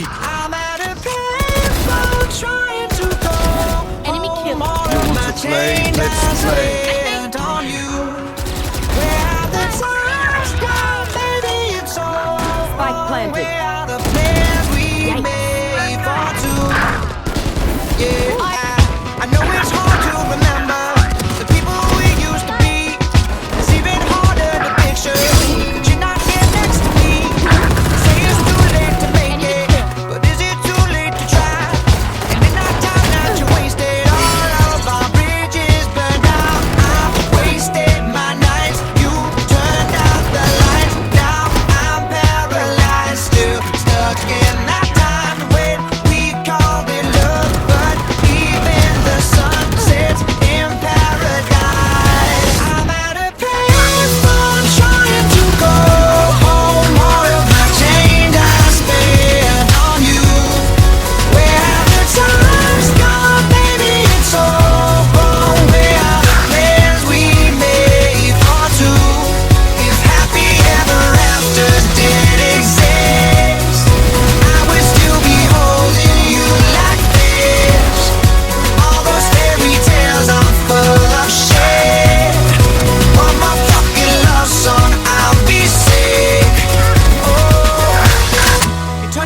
I'm at a payphone trying to call. Enemy killed. Let's play. On you. Where the times gone, maybe it's all. Spike planted. Where are the plans we Yikes. made for two? Yeah.